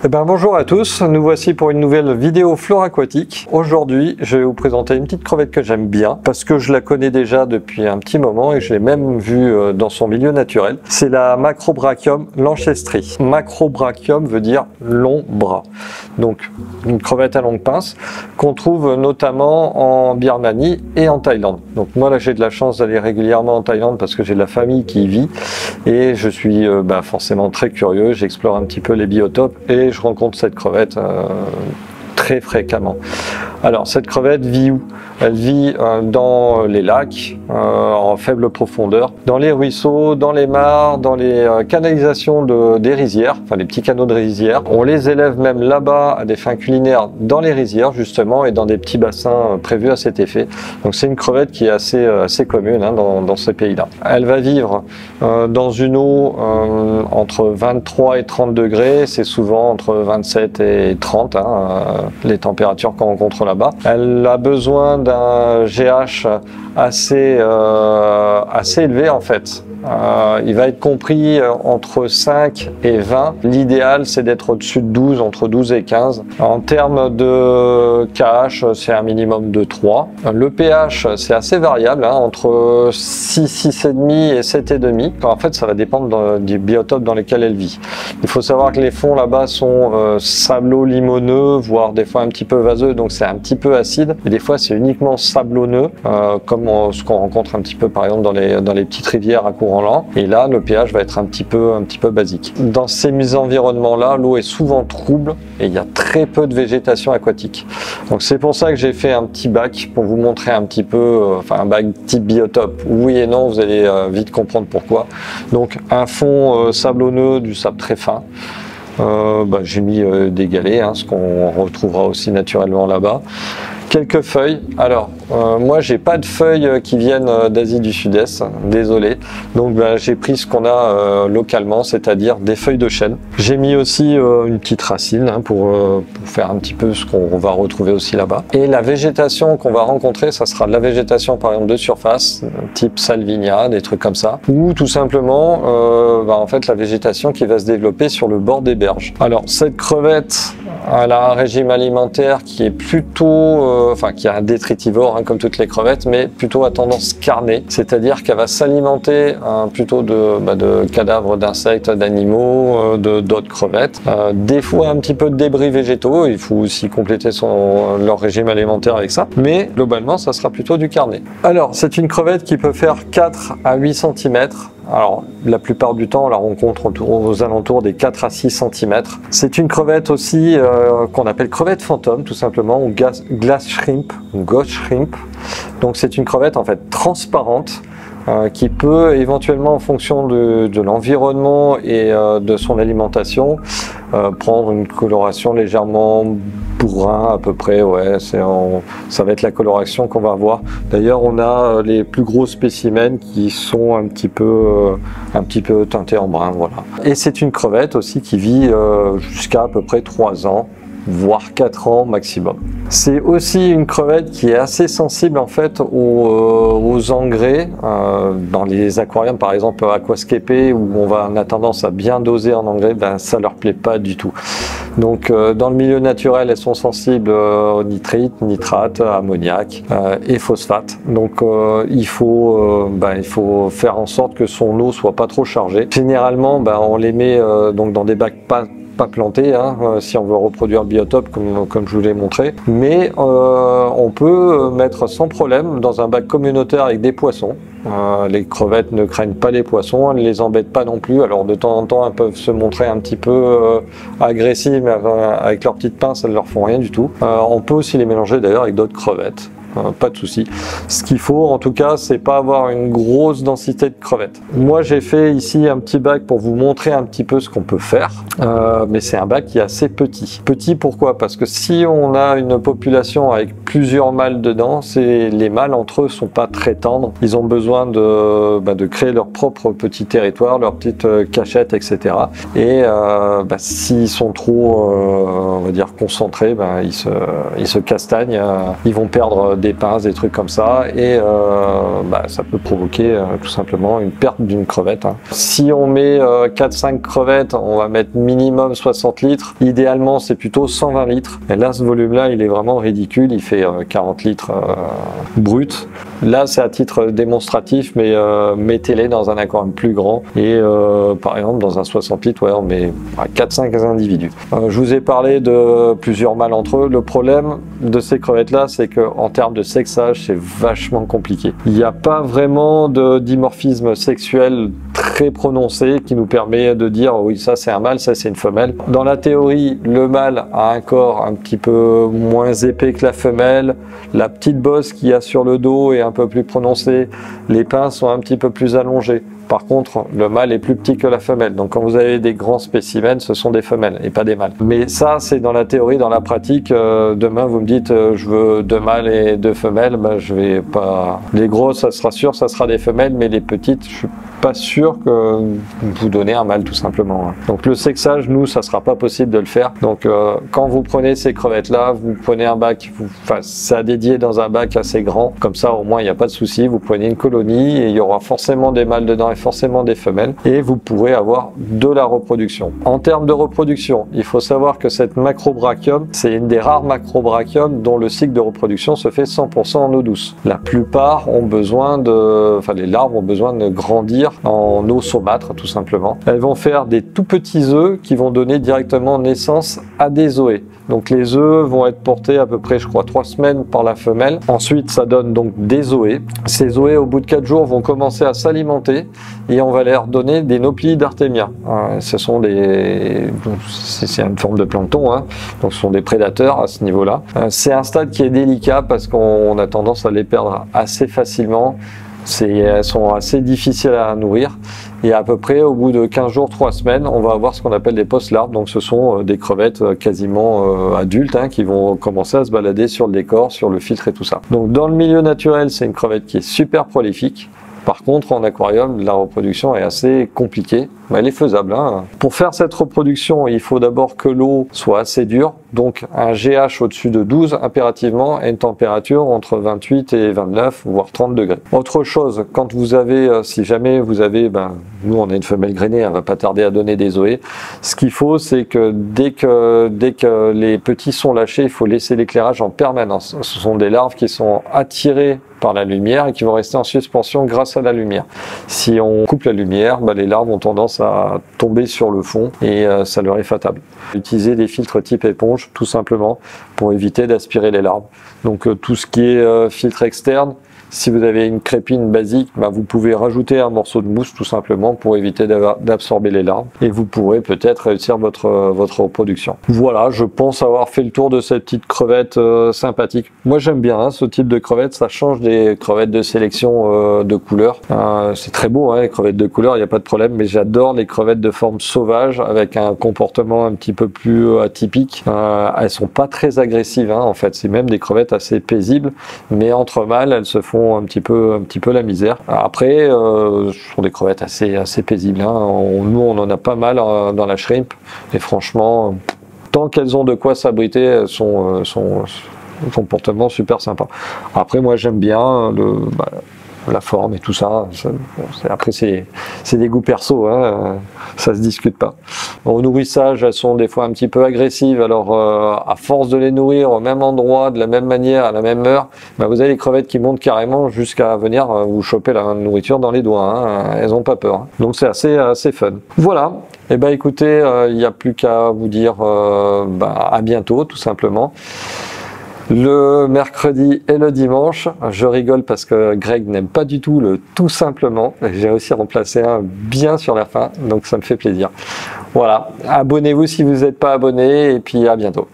Bonjour à tous, nous voici pour une nouvelle vidéo flore aquatique. Aujourd'hui, je vais vous présenter une petite crevette que j'aime bien parce que je la connais déjà depuis un petit moment et je l'ai même vue dans son milieu naturel. C'est la Macrobrachium lanchestri. Macrobrachium veut dire long bras. Donc une crevette à longue pince qu'on trouve notamment en Birmanie et en Thaïlande. Donc moi là j'ai de la chance d'aller régulièrement en Thaïlande parce que j'ai de la famille qui y vit et je suis forcément très curieux, j'explore un petit peu les biotopes et je rencontre cette crevette très fréquemment. Alors cette crevette vit où? Elle vit dans les lacs, en faible profondeur, dans les ruisseaux, dans les mares, dans les canalisations des rizières, enfin les petits canaux de rizières. On les élève même là-bas à des fins culinaires dans les rizières justement et dans des petits bassins prévus à cet effet. Donc c'est une crevette qui est assez commune dans ces pays-là. Elle va vivre dans une eau entre 23 et 30 degrés, c'est souvent entre 27 et 30 les températures qu'on rencontre là-bas. Elle a besoin d'un GH assez élevé en fait. Il va être compris entre 5 et 20. L'idéal c'est d'être au-dessus de 12, entre 12 et 15. En termes de KH, c'est un minimum de 3. Le pH c'est assez variable, entre 6, 6,5 et 7,5. En fait ça va dépendre du biotope dans lequel elle vit. Il faut savoir que les fonds là-bas sont sablo-limoneux, voire des fois un petit peu vaseux, donc c'est un petit peu acide. Et des fois c'est uniquement sablonneux, comme ce qu'on rencontre un petit peu par exemple dans les petites rivières à courant lent. Et là le pH va être un petit peu basique. Dans ces environnements-là, l'eau est souvent trouble et il y a très peu de végétation aquatique. Donc c'est pour ça que j'ai fait un petit bac pour vous montrer un petit peu, un bac type biotope. Oui et non, vous allez vite comprendre pourquoi. Donc un fond sablonneux, du sable très fin. J'ai mis des galets, ce qu'on retrouvera aussi naturellement là-bas. Quelques feuilles. Alors, moi, j'ai pas de feuilles qui viennent d'Asie du Sud-Est, désolé. Donc, j'ai pris ce qu'on a localement, c'est-à-dire des feuilles de chêne. J'ai mis aussi une petite racine pour faire un petit peu ce qu'on va retrouver aussi là-bas. Et la végétation qu'on va rencontrer, ça sera de la végétation, par exemple, de surface, type salvinia, des trucs comme ça. Ou tout simplement, en fait, la végétation qui va se développer sur le bord des berges. Alors, cette crevette, elle a un régime alimentaire qui est plutôt qui est un détritivore comme toutes les crevettes, mais plutôt à tendance carnée, c'est-à-dire qu'elle va s'alimenter plutôt de cadavres d'insectes, d'animaux, d'autres crevettes, des fois un petit peu de débris végétaux, il faut aussi compléter leur régime alimentaire avec ça, mais globalement ça sera plutôt du carné. Alors c'est une crevette qui peut faire 4 à 8 cm. Alors, la plupart du temps, on la rencontre aux alentours des 4 à 6 cm. C'est une crevette aussi qu'on appelle crevette fantôme, tout simplement, ou glass shrimp, ou ghost shrimp. Donc, c'est une crevette en fait transparente qui peut éventuellement, en fonction de l'environnement et de son alimentation, prendre une coloration légèrement brun à peu près, ça va être la coloration qu'on va avoir. D'ailleurs on a les plus gros spécimens qui sont un petit peu teintés en brun, voilà. Et c'est une crevette aussi qui vit jusqu'à peu près 3 ans, voire 4 ans maximum. C'est aussi une crevette qui est assez sensible en fait aux engrais dans les aquariums, par exemple Aquascape, où on a tendance à bien doser en engrais, ça leur plaît pas du tout. Donc dans le milieu naturel, elles sont sensibles aux nitrites, nitrates, ammoniac et phosphate. Donc il faut faire en sorte que son eau soit pas trop chargée. Généralement, on les met donc dans des bacs pas plantés, si on veut reproduire le biotope comme je vous l'ai montré, mais on peut mettre sans problème dans un bac communautaire avec des poissons. Les crevettes ne craignent pas les poissons, elles ne les embêtent pas non plus, alors de temps en temps elles peuvent se montrer un petit peu agressives, mais avec leurs petites pinces elles ne leur font rien du tout. On peut aussi les mélanger d'ailleurs avec d'autres crevettes. Pas de souci. Ce qu'il faut en tout cas, c'est pas avoir une grosse densité de crevettes. Moi j'ai fait ici un petit bac pour vous montrer un petit peu ce qu'on peut faire, mais c'est un bac qui est assez petit. Petit pourquoi? Parce que si on a une population avec plusieurs mâles dedans, les mâles entre eux sont pas très tendres. Ils ont besoin de créer leur propre petit territoire, leur petite cachette, etc. Et s'ils sont trop on va dire concentrés, ils se castagnent, ils vont perdre des pinces, des trucs comme ça, et ça peut provoquer tout simplement une perte d'une crevette. Si on met 4-5 crevettes, on va mettre minimum 60 litres. Idéalement, c'est plutôt 120 litres. Et là, ce volume-là, il est vraiment ridicule. Il fait 40 litres brut. Là, c'est à titre démonstratif, mais mettez-les dans un aquarium plus grand. Et par exemple, dans un 60 litres, ouais, on met 4-5 individus. Je vous ai parlé de plusieurs mâles entre eux. Le problème de ces crevettes-là, c'est qu'en termes de sexage, c'est vachement compliqué. Il n'y a pas vraiment de dimorphisme sexuel très prononcé qui nous permet de dire oui, ça c'est un mâle, ça c'est une femelle. Dans la théorie, le mâle a un corps un petit peu moins épais que la femelle, la petite bosse qu'il y a sur le dos est un peu plus prononcée, les pinces sont un petit peu plus allongées. Par contre, le mâle est plus petit que la femelle. Donc quand vous avez des grands spécimens, ce sont des femelles et pas des mâles. Mais ça, c'est dans la théorie. Dans la pratique, demain, vous me dites je veux 2 mâles et 2 femelles. Je vais pas... Les grosses, ça sera sûr, ça sera des femelles. Mais les petites, je suis pas sûr que vous donnez un mâle tout simplement. Donc le sexage, nous, ça sera pas possible de le faire. Donc quand vous prenez ces crevettes-là, vous prenez un bac, c'est à dédier dans un bac assez grand. Comme ça, au moins, il n'y a pas de souci. Vous prenez une colonie et il y aura forcément des mâles dedans et forcément des femelles et vous pourrez avoir de la reproduction. En termes de reproduction, il faut savoir que cette macrobrachium, c'est une des rares macrobrachium dont le cycle de reproduction se fait 100% en eau douce. La plupart ont besoin les larves ont besoin de grandir en eau saumâtre tout simplement. Elles vont faire des tout petits œufs qui vont donner directement naissance à des zoées. Donc les œufs vont être portés à peu près, je crois, 3 semaines par la femelle. Ensuite, ça donne donc des zoées. Ces zoées, au bout de 4 jours, vont commencer à s'alimenter et on va leur donner des nauplies d'Artemia. Ce sont c'est une forme de plancton, donc ce sont des prédateurs à ce niveau-là. C'est un stade qui est délicat parce qu'on a tendance à les perdre assez facilement. Elles sont assez difficiles à nourrir et à peu près au bout de 15 jours, 3 semaines, on va avoir ce qu'on appelle des post-larves. Donc ce sont des crevettes quasiment adultes qui vont commencer à se balader sur le décor, sur le filtre et tout ça. Donc dans le milieu naturel, c'est une crevette qui est super prolifique. Par contre, en aquarium, la reproduction est assez compliquée, mais elle est faisable. Pour faire cette reproduction, il faut d'abord que l'eau soit assez dure, donc un GH au-dessus de 12 impérativement et une température entre 28 et 29, voire 30 degrés. Autre chose, quand vous avez, si jamais vous avez, nous on a une femelle grainée, elle va pas tarder à donner des zoées. Ce qu'il faut, c'est que dès que les petits sont lâchés, il faut laisser l'éclairage en permanence. Ce sont des larves qui sont attirées par la lumière et qui vont rester en suspension grâce à la lumière. Si on coupe la lumière, les larves ont tendance à tomber sur le fond et ça leur est fatal. Utilisez des filtres type éponge tout simplement pour éviter d'aspirer les larves. Donc tout ce qui est filtre externe, si vous avez une crépine basique, vous pouvez rajouter un morceau de mousse tout simplement pour éviter d'absorber les larves et vous pourrez peut-être réussir votre reproduction. Voilà, je pense avoir fait le tour de cette petite crevette sympathique. Moi j'aime bien ce type de crevette, ça change des crevettes de sélection de couleur. C'est très beau les crevettes de couleur, il n'y a pas de problème, mais j'adore les crevettes de forme sauvage avec un comportement un petit peu plus atypique. Elles sont pas très agressives en fait, c'est même des crevettes assez paisibles, mais entre mâles elles se font un petit peu la misère. Après, ce sont des crevettes assez paisibles. Nous, on en a pas mal dans la shrimp. Et franchement, tant qu'elles ont de quoi s'abriter, elles sont un comportement super sympa. Après, moi, j'aime bien la forme et tout ça. Après, c'est des goûts perso, ça se discute pas. Au nourrissage, elles sont des fois un petit peu agressives. Alors, à force de les nourrir au même endroit, de la même manière, à la même heure, vous avez les crevettes qui montent carrément jusqu'à venir vous choper la nourriture dans les doigts. Elles ont pas peur. Donc, c'est assez fun. Voilà. Et écoutez, il n'y a plus qu'à vous dire à bientôt, tout simplement. Le mercredi et le dimanche, je rigole parce que Greg n'aime pas du tout le tout simplement. J'ai aussi remplacé un bien sur la fin, donc ça me fait plaisir. Voilà, abonnez-vous si vous n'êtes pas abonné et puis à bientôt.